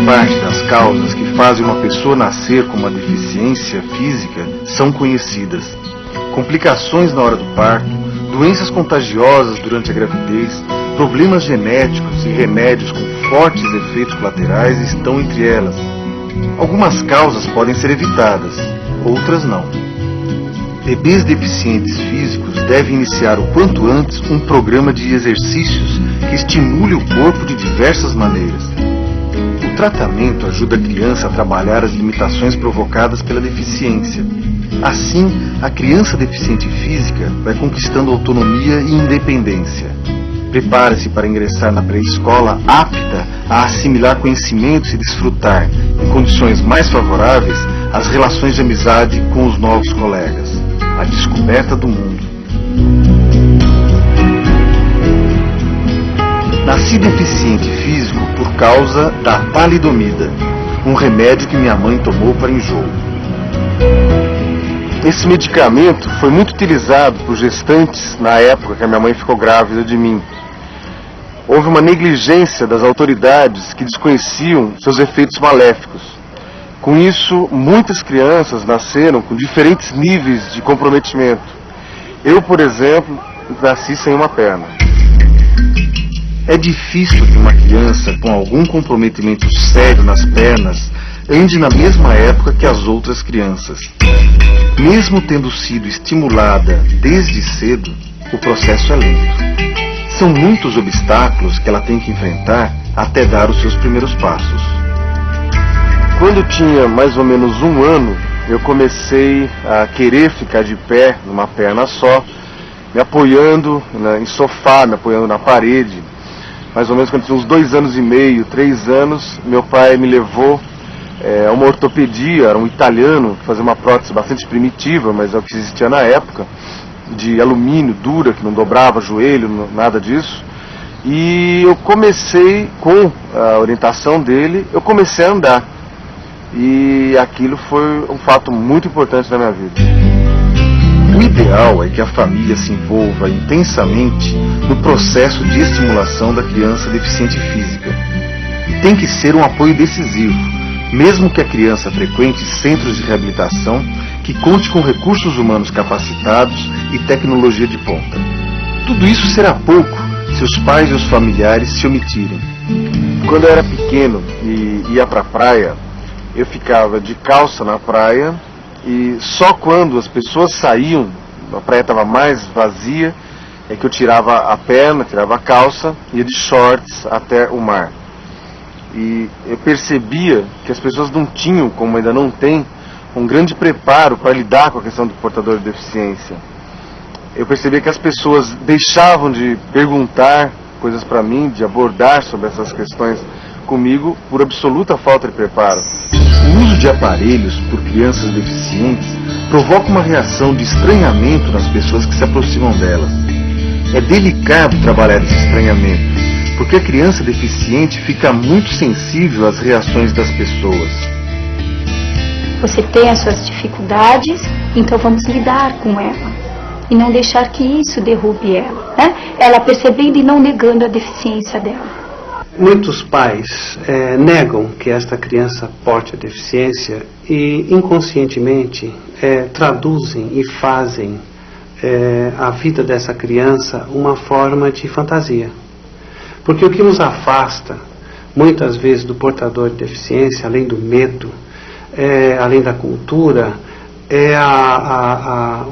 parte das causas que fazem uma pessoa nascer com uma deficiência física são conhecidas. Complicações na hora do parto, doenças contagiosas durante a gravidez, problemas genéticos e remédios com fortes efeitos colaterais estão entre elas. Algumas causas podem ser evitadas, outras não. Bebês deficientes físicos devem iniciar o quanto antes um programa de exercícios que estimule o corpo de diversas maneiras. O tratamento ajuda a criança a trabalhar as limitações provocadas pela deficiência. Assim, a criança deficiente física vai conquistando autonomia e independência. Prepare-se para ingressar na pré-escola apta a assimilar conhecimentos e desfrutar, em condições mais favoráveis, as relações de amizade com os novos colegas. A descoberta do mundo. Nasci deficiente físico por causa da talidomida, um remédio que minha mãe tomou para enjoo. Esse medicamento foi muito utilizado por gestantes na época que a minha mãe ficou grávida de mim. Houve uma negligência das autoridades que desconheciam seus efeitos maléficos. Com isso, muitas crianças nasceram com diferentes níveis de comprometimento. Eu, por exemplo, nasci sem uma perna. É difícil que uma criança com algum comprometimento sério nas pernas ande na mesma época que as outras crianças. Mesmo tendo sido estimulada desde cedo, o processo é lento. São muitos obstáculos que ela tem que enfrentar até dar os seus primeiros passos. Quando tinha mais ou menos 1 ano, eu comecei a querer ficar de pé, numa perna só, me apoiando em sofá, me apoiando na parede. Mais ou menos quando tinha uns 2 anos e meio, 3 anos, meu pai me levou a uma ortopedia, era um italiano, que fazia uma prótese bastante primitiva, mas é o que existia na época, de alumínio, dura, que não dobrava joelho, nada disso. E eu comecei, com a orientação dele, eu comecei a andar. E aquilo foi um fato muito importante na minha vida. O ideal é que a família se envolva intensamente no processo de estimulação da criança deficiente física. E tem que ser um apoio decisivo, mesmo que a criança frequente centros de reabilitação que conte com recursos humanos capacitados e tecnologia de ponta. Tudo isso será pouco se os pais e os familiares se omitirem. Quando eu era pequeno e ia para a praia, eu ficava de calça na praia e só quando as pessoas saíam, a praia estava mais vazia, é que eu tirava a perna, tirava a calça e ia de shorts até o mar. E eu percebia que as pessoas não tinham, como ainda não tem, um grande preparo para lidar com a questão do portador de deficiência. Eu percebia que as pessoas deixavam de perguntar coisas para mim, de abordar sobre essas questões comigo, por absoluta falta de preparo. O uso de aparelhos por crianças deficientes provoca uma reação de estranhamento nas pessoas que se aproximam delas. É delicado trabalhar esse estranhamento, porque a criança deficiente fica muito sensível às reações das pessoas. Você tem as suas dificuldades, então vamos lidar com ela. E não deixar que isso derrube ela, né? Ela percebendo e não negando a deficiência dela. Muitos pais negam que esta criança porte a deficiência e inconscientemente traduzem e fazem a vida dessa criança uma forma de fantasia. Porque o que nos afasta, muitas vezes, do portador de deficiência, além do medo, além da cultura, é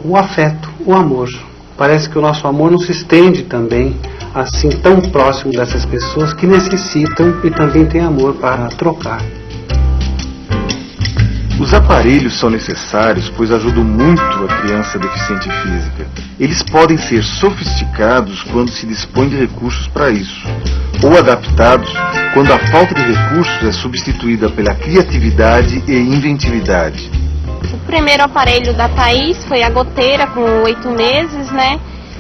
o afeto, o amor. Parece que o nosso amor não se estende também assim tão próximo dessas pessoas que necessitam e também têm amor para trocar. Os aparelhos são necessários, pois ajudam muito a criança deficiente física. Eles podem ser sofisticados quando se dispõe de recursos para isso, ou adaptados quando a falta de recursos é substituída pela criatividade e inventividade. O primeiro aparelho da Thaís foi a goteira com 8 meses, né?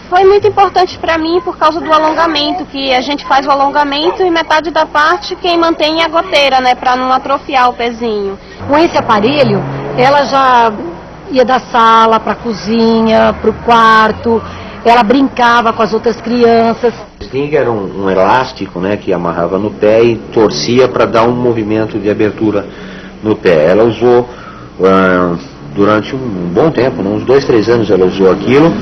Foi muito importante para mim por causa do alongamento, que a gente faz o alongamento e metade da parte quem mantém é a goteira, né? Para não atrofiar o pezinho. Com esse aparelho, ela já ia da sala para a cozinha, para o quarto, ela brincava com as outras crianças. O sling era um elástico, né, que amarrava no pé e torcia para dar um movimento de abertura no pé. Ela usou durante um bom tempo, uns 2, 3 anos ela usou aquilo,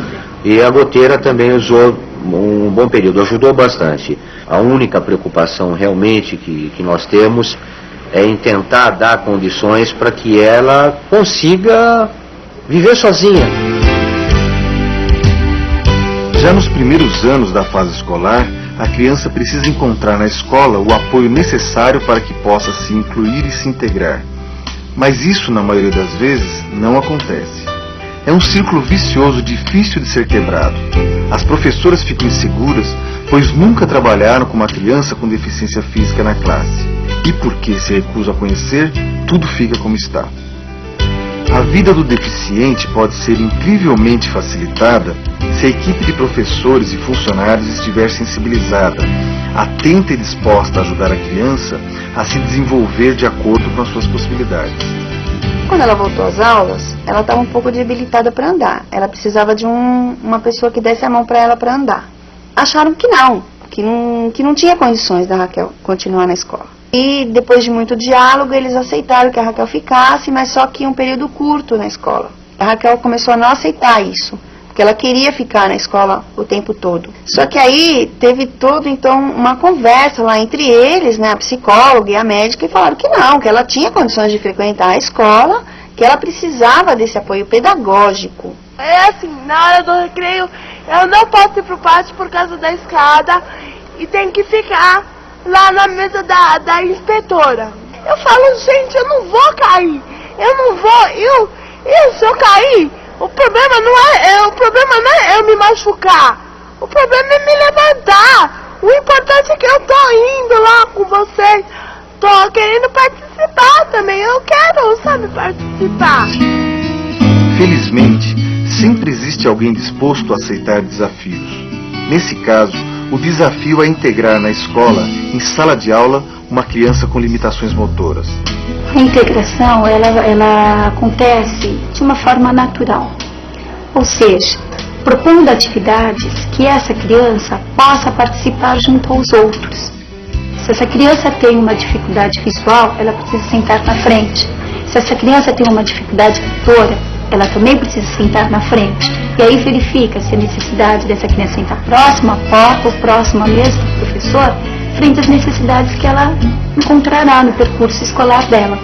e a goteira também usou um bom período, ajudou bastante. A única preocupação realmente que nós temos é em tentar dar condições para que ela consiga viver sozinha. Já nos primeiros anos da fase escolar, a criança precisa encontrar na escola o apoio necessário para que possa se incluir e se integrar. Mas isso, na maioria das vezes, não acontece. É um círculo vicioso difícil de ser quebrado. As professoras ficam inseguras, pois nunca trabalharam com uma criança com deficiência física na classe. E porque se recusam a conhecer, tudo fica como está. A vida do deficiente pode ser incrivelmente facilitada se a equipe de professores e funcionários estiver sensibilizada, atenta e disposta a ajudar a criança a se desenvolver de acordo com as suas possibilidades. Quando ela voltou às aulas, ela estava um pouco debilitada para andar. Ela precisava de uma pessoa que desse a mão para ela para andar. Acharam que não tinha condições da Raquel continuar na escola. E depois de muito diálogo, eles aceitaram que a Raquel ficasse, mas só que um período curto na escola. A Raquel começou a não aceitar isso, porque ela queria ficar na escola o tempo todo. Só que aí teve então uma conversa lá entre eles, né, a psicóloga e a médica, e falaram que não, que ela tinha condições de frequentar a escola, que ela precisava desse apoio pedagógico. É assim, na hora do recreio, eu não posso ir pro pátio por causa da escada e tem que ficar lá na mesa da inspetora. Eu falo, gente, eu não vou cair. Eu não vou. Se eu cair, o problema não é eu me machucar. O problema é me levantar. O importante é que eu tô indo lá com vocês. Tô querendo participar também. Eu quero, sabe, participar. Felizmente, sempre existe alguém disposto a aceitar desafios. Nesse caso, o desafio é integrar na escola, em sala de aula, uma criança com limitações motoras. A integração, ela acontece de uma forma natural. Ou seja, propondo atividades que essa criança possa participar junto aos outros. Se essa criança tem uma dificuldade visual, ela precisa sentar na frente. Se essa criança tem uma dificuldade motora, ela também precisa sentar na frente. E aí verifica se a necessidade dessa criança sentar próxima à porta ou próxima à mesa do professor, frente às necessidades que ela encontrará no percurso escolar dela.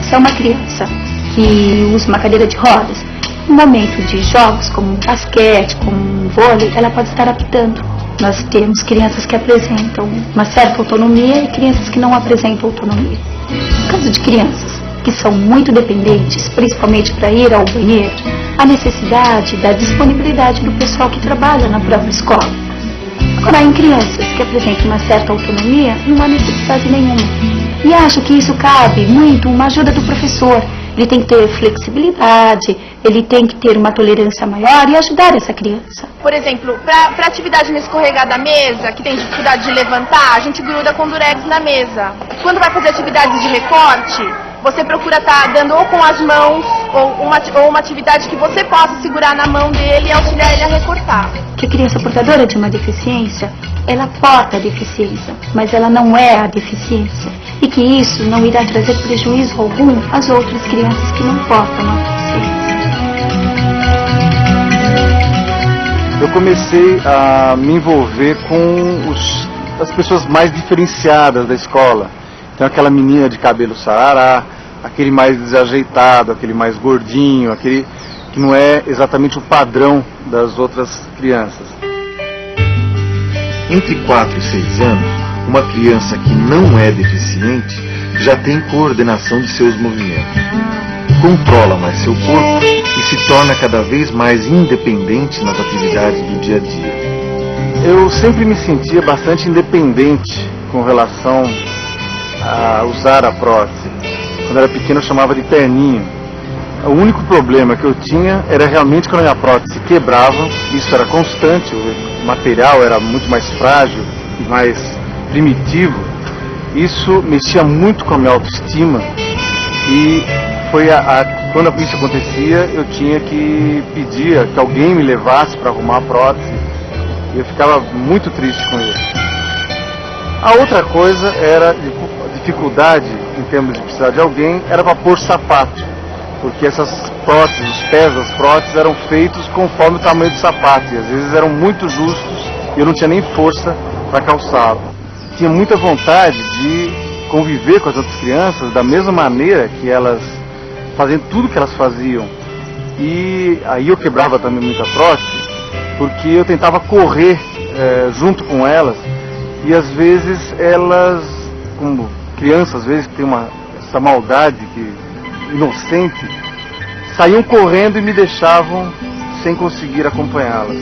Se é uma criança que usa uma cadeira de rodas, no momento de jogos como basquete, como vôlei, ela pode estar aptando. Nós temos crianças que apresentam uma certa autonomia e crianças que não apresentam autonomia. No caso de crianças que são muito dependentes, principalmente para ir ao banheiro, a necessidade da disponibilidade do pessoal que trabalha na própria escola. Agora, em crianças que apresentam uma certa autonomia, não há necessidade nenhuma. E acho que isso cabe muito uma ajuda do professor. Ele tem que ter flexibilidade, ele tem que ter uma tolerância maior e ajudar essa criança. Por exemplo, para atividade no escorregar da mesa, que tem dificuldade de levantar, a gente gruda com durex na mesa. Quando vai fazer atividades de recorte, você procura estar dando ou com as mãos, ou uma atividade que você possa segurar na mão dele e auxiliar ele a recortar. Que a criança portadora de uma deficiência, ela porta a deficiência, mas ela não é a deficiência. E que isso não irá trazer prejuízo algum às outras crianças que não portam a deficiência. Eu comecei a me envolver com as pessoas mais diferenciadas da escola. Então aquela menina de cabelo sarará, aquele mais desajeitado, aquele mais gordinho, aquele que não é exatamente o padrão das outras crianças. Entre 4 e 6 anos, uma criança que não é deficiente já tem coordenação de seus movimentos. Controla mais seu corpo e se torna cada vez mais independente nas atividades do dia a dia. Eu sempre me sentia bastante independente com relação a usar a prótese. Quando era pequeno eu chamava de perninha. O único problema que eu tinha era realmente quando a minha prótese quebrava. Isso era constante, o material era muito mais frágil e mais primitivo. Isso mexia muito com a minha autoestima e foi a quando isso acontecia, eu tinha que pedir que alguém me levasse para arrumar a prótese. E eu ficava muito triste com isso. A outra coisa era a dificuldade, em termos de precisar de alguém, era para pôr sapato. Porque essas próteses, os pés das próteses eram feitos conforme o tamanho do sapato. E às vezes eram muito justos e eu não tinha nem força para calçá-lo. Tinha muita vontade de conviver com as outras crianças da mesma maneira que elas faziam tudo que elas faziam. E aí eu quebrava também muita prótese, porque eu tentava correr junto com elas. E às vezes elas, como crianças, às vezes tem essa maldade inocente, saíam correndo e me deixavam sem conseguir acompanhá-las.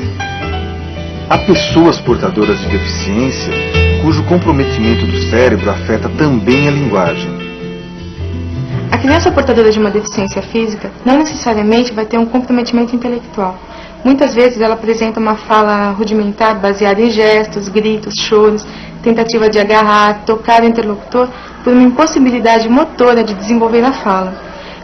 Há pessoas portadoras de deficiência cujo comprometimento do cérebro afeta também a linguagem. A criança portadora de uma deficiência física não necessariamente vai ter um comprometimento intelectual. Muitas vezes ela apresenta uma fala rudimentar baseada em gestos, gritos, choros, tentativa de agarrar, tocar o interlocutor por uma impossibilidade motora de desenvolver a fala.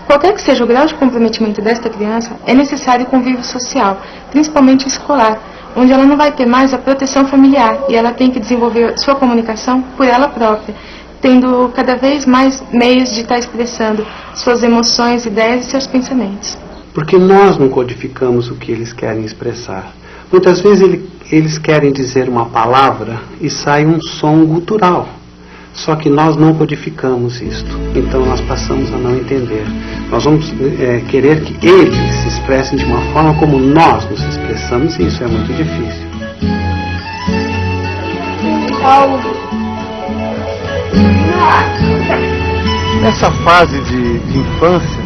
Qualquer que seja o grau de comprometimento desta criança, é necessário convívio social, principalmente escolar, onde ela não vai ter mais a proteção familiar e ela tem que desenvolver sua comunicação por ela própria, tendo cada vez mais meios de estar expressando suas emoções, ideias e seus pensamentos. Porque nós não codificamos o que eles querem expressar. Muitas vezes eles querem dizer uma palavra e sai um som gutural. Só que nós não codificamos isto. Então nós passamos a não entender. Nós vamos querer que eles se expressem de uma forma como nós nos expressamos, e isso é muito difícil. Nessa fase de infância,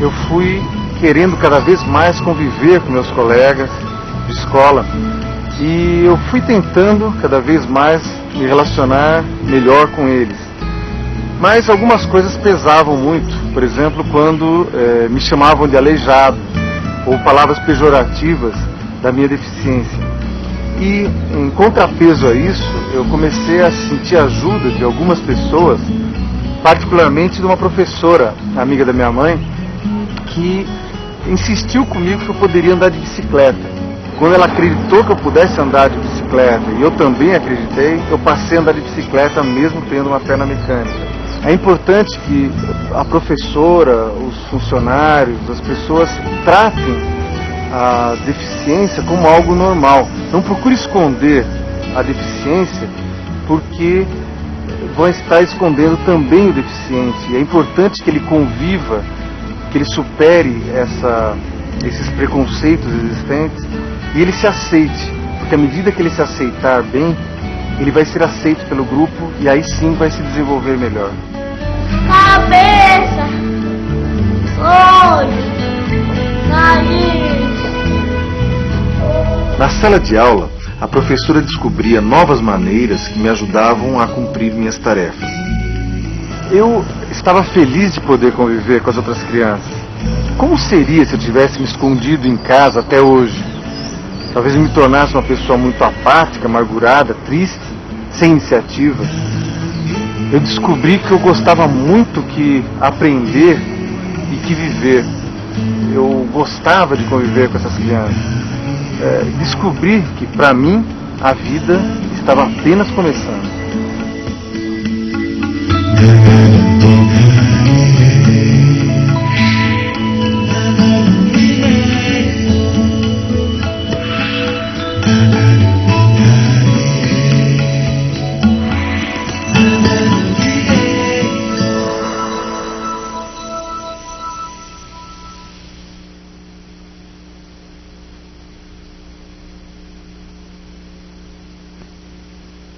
eu fui querendo cada vez mais conviver com meus colegas de escola e eu fui tentando cada vez mais me relacionar melhor com eles. Mas algumas coisas pesavam muito, por exemplo, quando me chamavam de aleijado ou palavras pejorativas da minha deficiência. E em contrapeso a isso, eu comecei a sentir a ajuda de algumas pessoas, particularmente de uma professora, amiga da minha mãe, que insistiu comigo que eu poderia andar de bicicleta. Quando ela acreditou que eu pudesse andar de bicicleta, e eu também acreditei, eu passei a andar de bicicleta mesmo tendo uma perna mecânica. É importante que a professora, os funcionários, as pessoas tratem a deficiência como algo normal. Não procure esconder a deficiência, porque vão estar escondendo também o deficiente. É importante que ele conviva, que ele supere esses preconceitos existentes e ele se aceite, porque à medida que ele se aceitar bem, ele vai ser aceito pelo grupo e aí sim vai se desenvolver melhor. Cabeça, olho, nariz. Na sala de aula, a professora descobria novas maneiras que me ajudavam a cumprir minhas tarefas. Eu estava feliz de poder conviver com as outras crianças. Como seria se eu tivesse me escondido em casa até hoje? Talvez eu me tornasse uma pessoa muito apática, amargurada, triste, sem iniciativa. Eu descobri que eu gostava muito que aprender e que viver. Eu gostava de conviver com essas crianças. Descobri que, para mim, a vida estava apenas começando.